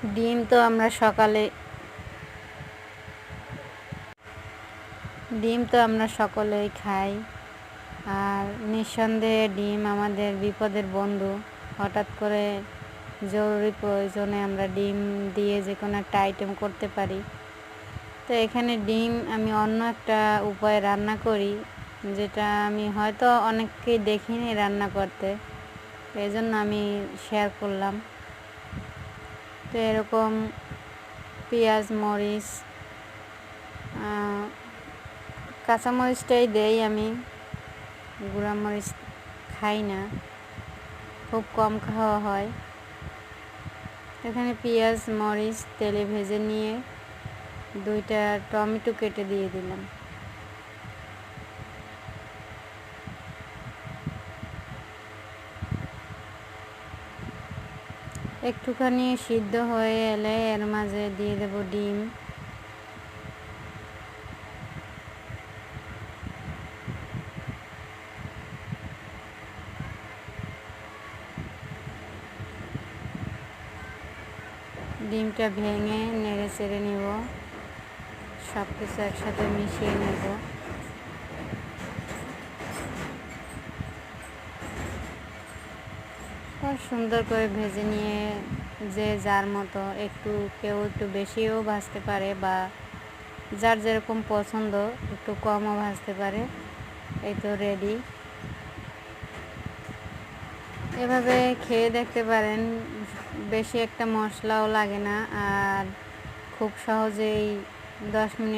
ডিম তো আমরা সকলেই খাই, আর নিঃসন্দেহে ডিম আমাদের বিপদের বন্ধু। হঠাৎ করে জরুরি প্রয়োজনে আমরা ডিম দিয়ে যে কোনো একটা আইটেম করতে পারি। তো এখানে ডিম আমি অন্য একটা উপায়ে রান্না করি, যেটা আমি হয়তো অনেককেই দেখিনি রান্না করতে, এই জন্য আমি শেয়ার করলাম। তো এরকম পেঁয়াজ, মরিচ, কাঁচামরিচটাই দেই আমি, গুঁড়ামরিচ খাই না, খুব কম খাওয়া হয়। এখানে পেঁয়াজ মরিচ তেলে ভেজে নিয়ে 2টা টমেটো কেটে দিয়ে দিলাম। একটুখানি সিদ্ধ হয়ে এলে এর মাঝে দিয়ে দেব ডিম। ডিমটা ভেঙে নেড়ে চেড়ে নেব, সব কিছু একসাথে মিশিয়ে নেব। সুন্দর করে ভেজে নিয়ে যে যার মতো কেউ একটু বেশিও ভাজতে পারে, বা যার যেরকম পছন্দ একটু কমও ভাজতে পারে। এই তো রেডি। এভাবে খেয়ে দেখতে পারেন, বেশি একটা মশলাও লাগে না, আর খুব সহজেই 10 মিনিট